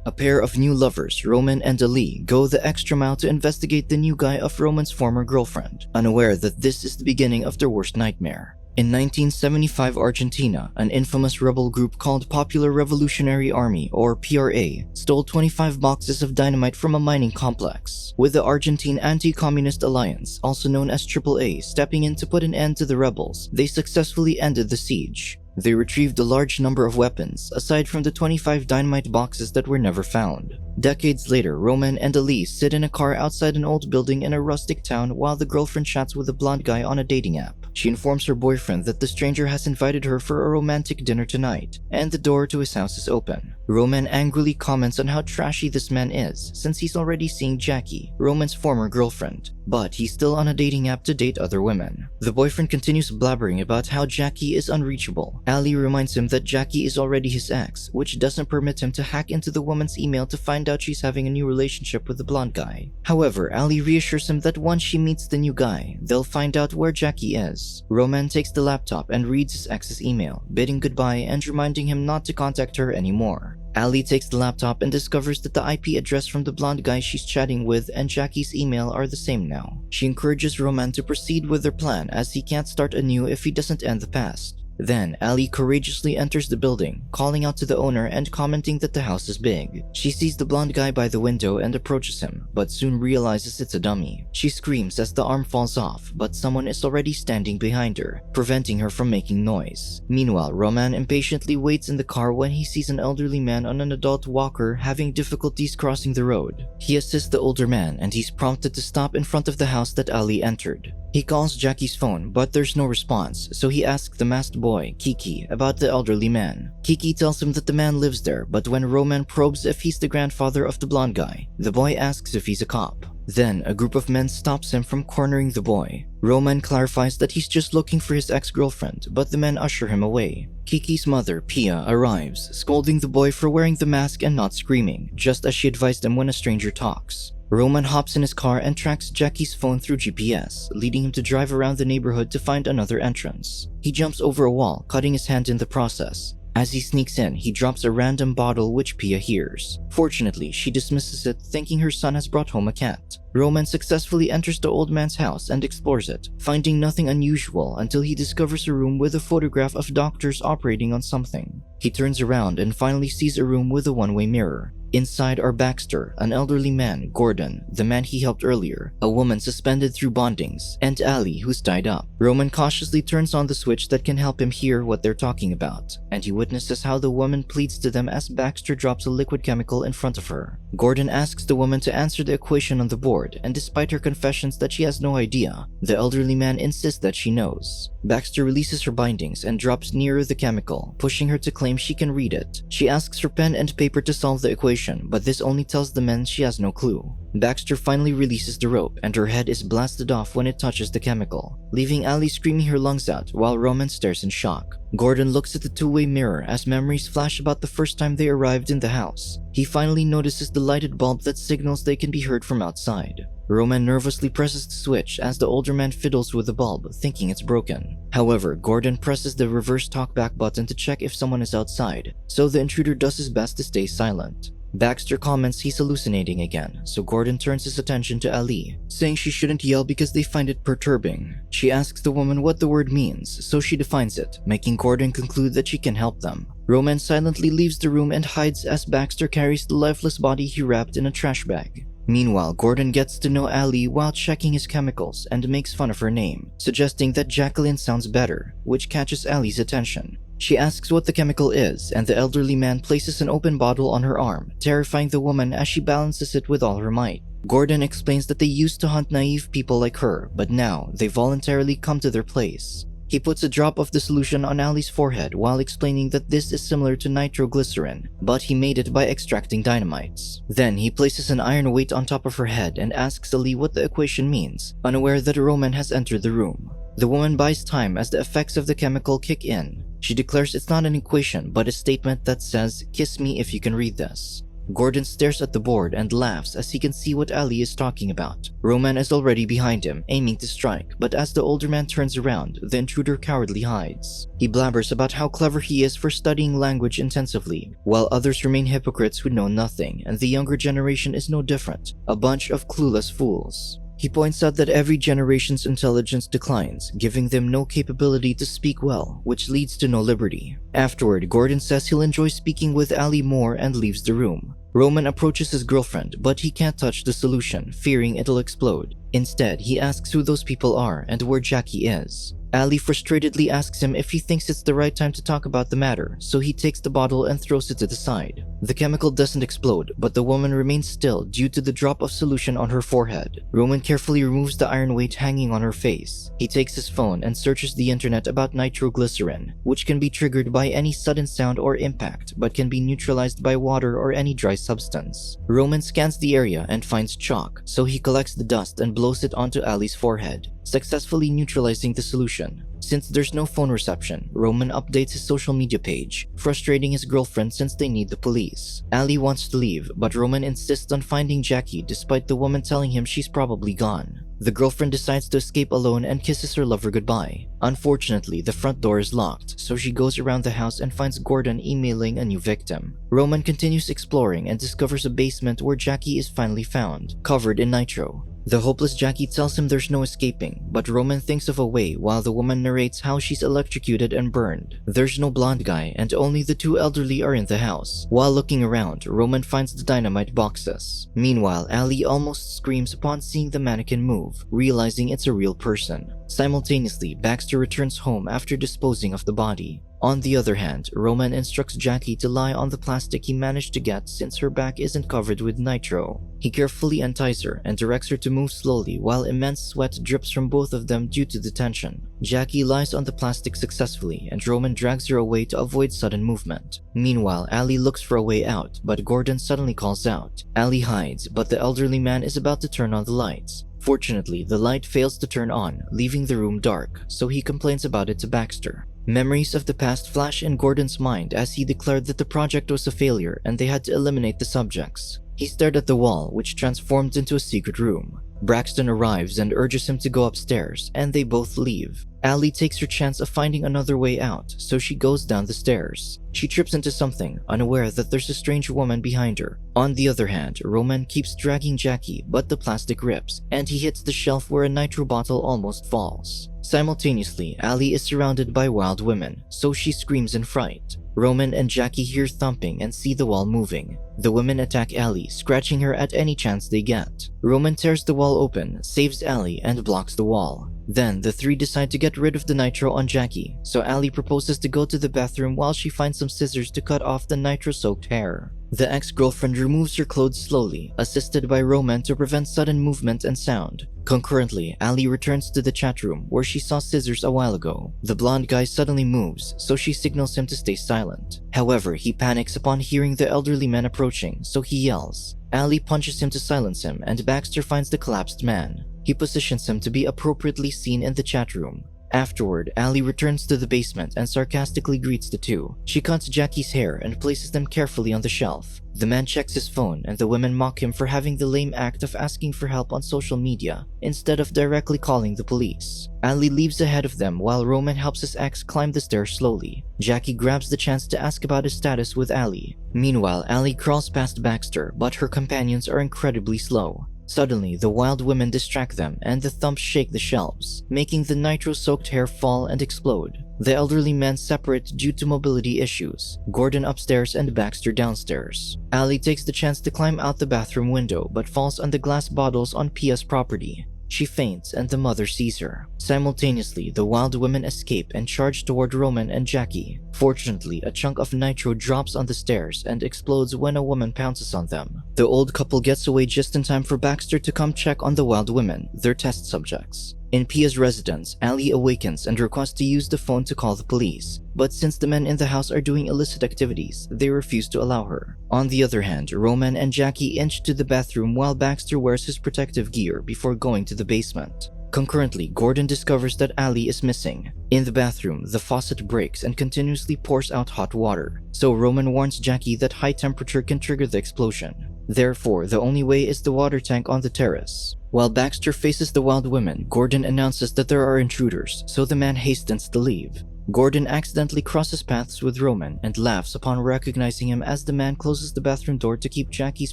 A pair of new lovers, Roman and Ali, go the extra mile to investigate the new guy of Roman's former girlfriend, unaware that this is the beginning of their worst nightmare. In 1975 Argentina, an infamous rebel group called Popular Revolutionary Army, or PRA, stole 25 boxes of dynamite from a mining complex. With the Argentine Anti-Communist Alliance, also known as AAA, stepping in to put an end to the rebels, they successfully ended the siege. They retrieved a large number of weapons, aside from the 25 dynamite boxes that were never found. Decades later, Roman and Ali sit in a car outside an old building in a rustic town while the girlfriend chats with a blonde guy on a dating app. She informs her boyfriend that the stranger has invited her for a romantic dinner tonight, and the door to his house is open. Roman angrily comments on how trashy this man is, since he's already seeing Jacquie, Roman's former girlfriend, but he's still on a dating app to date other women. The boyfriend continues blabbering about how Jacquie is unreachable. Ali reminds him that Jacquie is already his ex, which doesn't permit him to hack into the woman's email to find out she's having a new relationship with the blonde guy. However, Ali reassures him that once she meets the new guy, they'll find out where Jacquie is. Roman takes the laptop and reads his ex's email, bidding goodbye and reminding him not to contact her anymore. Ali takes the laptop and discovers that the IP address from the blonde guy she's chatting with and Jacquie's email are the same now. She encourages Roman to proceed with their plan as he can't start anew if he doesn't end the past. Then, Ali courageously enters the building, calling out to the owner and commenting that the house is big. She sees the blonde guy by the window and approaches him, but soon realizes it's a dummy. She screams as the arm falls off, but someone is already standing behind her, preventing her from making noise. Meanwhile, Roman impatiently waits in the car when he sees an elderly man on an adult walker having difficulties crossing the road. He assists the older man and he's prompted to stop in front of the house that Ali entered. He calls Jacquie's phone, but there's no response, so he asks the masked boy, Kiki, about the elderly man. Kiki tells him that the man lives there, but when Roman probes if he's the grandfather of the blonde guy, the boy asks if he's a cop. Then, a group of men stops him from cornering the boy. Roman clarifies that he's just looking for his ex-girlfriend, but the men usher him away. Kiki's mother, Pia, arrives, scolding the boy for wearing the mask and not screaming, just as she advised him when a stranger talks. Roman hops in his car and tracks Jacquie's phone through GPS, leading him to drive around the neighborhood to find another entrance. He jumps over a wall, cutting his hand in the process. As he sneaks in, he drops a random bottle which Pia hears. Fortunately, she dismisses it, thinking her son has brought home a cat. Roman successfully enters the old man's house and explores it, finding nothing unusual until he discovers a room with a photograph of doctors operating on something. He turns around and finally sees a room with a one-way mirror. Inside are Baxter, an elderly man, Gordon, the man he helped earlier, a woman suspended through bondings, and Ali, who's tied up. Roman cautiously turns on the switch that can help him hear what they're talking about, and he witnesses how the woman pleads to them as Baxter drops a liquid chemical in front of her. Gordon asks the woman to answer the equation on the board, and despite her confessions that she has no idea, the elderly man insists that she knows. Baxter releases her bindings and drops nearer the chemical, pushing her to claim she can read it. She asks for pen and paper to solve the equation, but this only tells the men she has no clue. Baxter finally releases the rope, and her head is blasted off when it touches the chemical, leaving Ali screaming her lungs out while Roman stares in shock. Gordon looks at the two-way mirror as memories flash about the first time they arrived in the house. He finally notices the lighted bulb that signals they can be heard from outside. Roman nervously presses the switch as the older man fiddles with the bulb, thinking it's broken. However, Gordon presses the reverse talkback button to check if someone is outside, so the intruder does his best to stay silent. Baxter comments he's hallucinating again, so Gordon turns his attention to Ali, saying she shouldn't yell because they find it perturbing. She asks the woman what the word means, so she defines it, making Gordon conclude that she can help them. Roman silently leaves the room and hides as Baxter carries the lifeless body he wrapped in a trash bag. Meanwhile, Gordon gets to know Ali while checking his chemicals and makes fun of her name, suggesting that Jacqueline sounds better, which catches Ali's attention. She asks what the chemical is, and the elderly man places an open bottle on her arm, terrifying the woman as she balances it with all her might. Gordon explains that they used to hunt naive people like her, but now they voluntarily come to their place. He puts a drop of the solution on Ali's forehead while explaining that this is similar to nitroglycerin, but he made it by extracting dynamites. Then he places an iron weight on top of her head and asks Ali what the equation means, unaware that Roman has entered the room. The woman buys time as the effects of the chemical kick in. She declares it's not an equation, but a statement that says, "Kiss me if you can read this." Gordon stares at the board and laughs as he can see what Ali is talking about. Román is already behind him, aiming to strike, but as the older man turns around, the intruder cowardly hides. He blabbers about how clever he is for studying language intensively, while others remain hypocrites who know nothing, and the younger generation is no different, a bunch of clueless fools. He points out that every generation's intelligence declines, giving them no capability to speak well, which leads to no liberty. Afterward, Gordon says he'll enjoy speaking with Ali more and leaves the room. Román approaches his girlfriend, but he can't touch the solution, fearing it'll explode. Instead, he asks who those people are and where Jacquie is. Ali frustratedly asks him if he thinks it's the right time to talk about the matter, so he takes the bottle and throws it to the side. The chemical doesn't explode, but the woman remains still due to the drop of solution on her forehead. Román carefully removes the iron weight hanging on her face. He takes his phone and searches the internet about nitroglycerin, which can be triggered by any sudden sound or impact, but can be neutralized by water or any dry substance. Román scans the area and finds chalk, so he collects the dust and blows it onto Ali's forehead, successfully neutralizing the solution. Since there's no phone reception, Román updates his social media page, frustrating his girlfriend since they need the police. Ali wants to leave, but Román insists on finding Jacquie despite the woman telling him she's probably gone. The girlfriend decides to escape alone and kisses her lover goodbye. Unfortunately, the front door is locked, so she goes around the house and finds Gordon emailing a new victim. Román continues exploring and discovers a basement where Jacquie is finally found, covered in nitro. The hopeless Jacquie tells him there's no escaping, but Román thinks of a way while the woman narrates how she's electrocuted and burned. There's no blonde guy, and only the two elderly are in the house. While looking around, Román finds the dynamite boxes. Meanwhile, Ali almost screams upon seeing the mannequin move, realizing it's a real person. Simultaneously, Baxter returns home after disposing of the body. On the other hand, Román instructs Jacquie to lie on the plastic he managed to get since her back isn't covered with nitro. He carefully unties her and directs her to move slowly while immense sweat drips from both of them due to the tension. Jacquie lies on the plastic successfully and Román drags her away to avoid sudden movement. Meanwhile, Ali looks for a way out, but Gordon suddenly calls out. Ali hides, but the elderly man is about to turn on the lights. Fortunately, the light fails to turn on, leaving the room dark, so he complains about it to Baxter. Memories of the past flash in Gordon's mind as he declared that the project was a failure and they had to eliminate the subjects. He stared at the wall, which transformed into a secret room. Braxton arrives and urges him to go upstairs, and they both leave. Ali takes her chance of finding another way out, so she goes down the stairs. She trips into something, unaware that there's a strange woman behind her. On the other hand, Román keeps dragging Jacquie, but the plastic rips, and he hits the shelf where a nitro bottle almost falls. Simultaneously, Ali is surrounded by wild women, so she screams in fright. Román and Jacquie hear thumping and see the wall moving. The women attack Ali, scratching her at any chance they get. Román tears the wall open, saves Ali, and blocks the wall. Then, the three decide to get rid of the nitro on Jacquie, so Ali proposes to go to the bathroom while she finds some scissors to cut off the nitro-soaked hair. The ex-girlfriend removes her clothes slowly, assisted by Román to prevent sudden movement and sound. Concurrently, Ali returns to the chat room where she saw scissors a while ago. The blonde guy suddenly moves, so she signals him to stay silent. However, he panics upon hearing the elderly man approaching, so he yells. Ali punches him to silence him, and Baxter finds the collapsed man. He positions him to be appropriately seen in the chat room. Afterward, Ali returns to the basement and sarcastically greets the two. She cuts Jackie's hair and places them carefully on the shelf. The man checks his phone and the women mock him for having the lame act of asking for help on social media instead of directly calling the police. Ali leaves ahead of them while Román helps his ex climb the stairs slowly. Jacquie grabs the chance to ask about his status with Ali. Meanwhile, Ali crawls past Baxter, but her companions are incredibly slow. Suddenly, the wild women distract them and the thumps shake the shelves, making the nitro-soaked hair fall and explode. The elderly men separate due to mobility issues, Gordon upstairs and Baxter downstairs. Ali takes the chance to climb out the bathroom window but falls on the glass bottles on Pia's property. She faints and the mother sees her. Simultaneously, the wild women escape and charge toward Román and Jacquie. Fortunately, a chunk of nitro drops on the stairs and explodes when a woman pounces on them. The old couple gets away just in time for Baxter to come check on the wild women, their test subjects. In Pia's residence, Ali awakens and requests to use the phone to call the police, but since the men in the house are doing illicit activities, they refuse to allow her. On the other hand, Román and Jacquie inch to the bathroom while Baxter wears his protective gear before going to the basement. Concurrently, Gordon discovers that Ali is missing. In the bathroom, the faucet breaks and continuously pours out hot water, so Roman warns Jacquie that high temperature can trigger the explosion. Therefore, the only way is the water tank on the terrace. While Baxter faces the wild women, Gordon announces that there are intruders, so the man hastens to leave. Gordon accidentally crosses paths with Roman and laughs upon recognizing him as the man closes the bathroom door to keep Jacquie's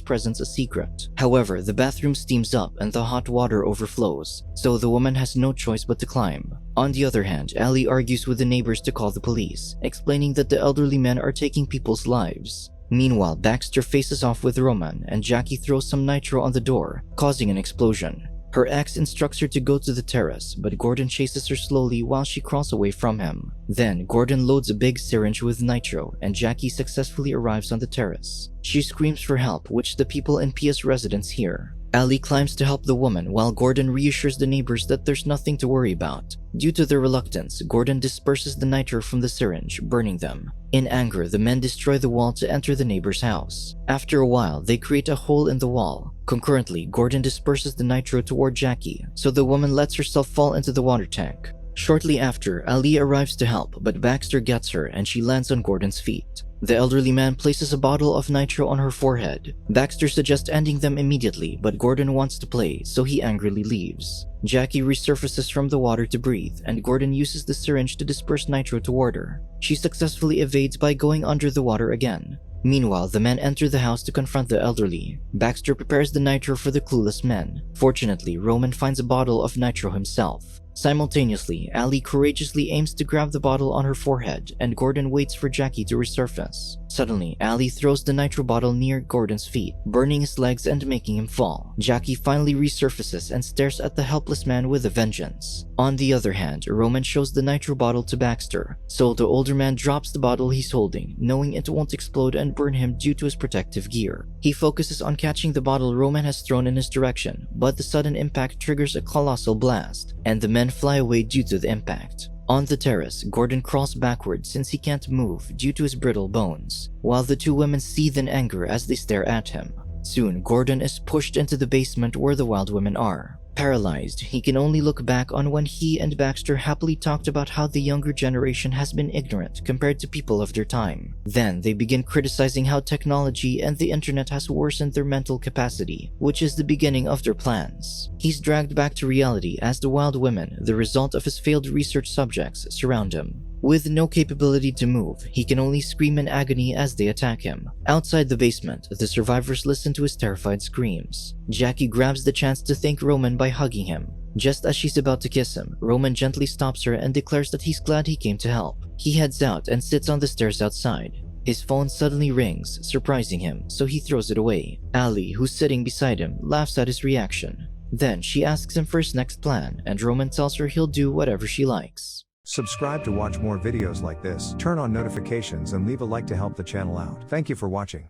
presence a secret. However, the bathroom steams up and the hot water overflows, so the woman has no choice but to climb. On the other hand, Ali argues with the neighbors to call the police, explaining that the elderly men are taking people's lives. Meanwhile, Baxter faces off with Roman and Jacquie throws some nitro on the door, causing an explosion. Her ex instructs her to go to the terrace, but Gordon chases her slowly while she crawls away from him. Then, Gordon loads a big syringe with nitro and Jacquie successfully arrives on the terrace. She screams for help, which the people in Pia's residence hear. Ali climbs to help the woman while Gordon reassures the neighbors that there's nothing to worry about. Due to their reluctance, Gordon disperses the nitro from the syringe, burning them. In anger, the men destroy the wall to enter the neighbor's house. After a while, they create a hole in the wall. Concurrently, Gordon disperses the nitro toward Jacquie, so the woman lets herself fall into the water tank. Shortly after, Ali arrives to help, but Baxter gets her and she lands on Gordon's feet. The elderly man places a bottle of nitro on her forehead. Baxter suggests ending them immediately, but Gordon wants to play, so he angrily leaves. Jacquie resurfaces from the water to breathe, and Gordon uses the syringe to disperse nitro toward her. She successfully evades by going under the water again. Meanwhile, the men enter the house to confront the elderly. Baxter prepares the nitro for the clueless men. Fortunately, Roman finds a bottle of nitro himself. Simultaneously, Ali courageously aims to grab the bottle on her forehead, and Gordon waits for Jacquie to resurface. Suddenly, Ali throws the nitro bottle near Gordon's feet, burning his legs and making him fall. Jacquie finally resurfaces and stares at the helpless man with a vengeance. On the other hand, Roman shows the nitro bottle to Baxter, so the older man drops the bottle he's holding, knowing it won't explode and burn him due to his protective gear. He focuses on catching the bottle Roman has thrown in his direction, but the sudden impact triggers a colossal blast, and the men fly away due to the impact. On the terrace, Gordon crawls backward since he can't move due to his brittle bones, while the two women seethe in anger as they stare at him. Soon, Gordon is pushed into the basement where the wild women are. Paralyzed, he can only look back on when he and Baxter happily talked about how the younger generation has been ignorant compared to people of their time. Then, they begin criticizing how technology and the internet has worsened their mental capacity, which is the beginning of their plans. He's dragged back to reality as the wild women, the result of his failed research subjects, surround him. With no capability to move, he can only scream in agony as they attack him. Outside the basement, the survivors listen to his terrified screams. Jacquie grabs the chance to thank Roman by hugging him. Just as she's about to kiss him, Roman gently stops her and declares that he's glad he came to help. He heads out and sits on the stairs outside. His phone suddenly rings, surprising him, so he throws it away. Ali, who's sitting beside him, laughs at his reaction. Then she asks him for his next plan, and Roman tells her he'll do whatever she likes. Subscribe to watch more videos like this, turn on notifications and leave a like to help the channel out. Thank you for watching.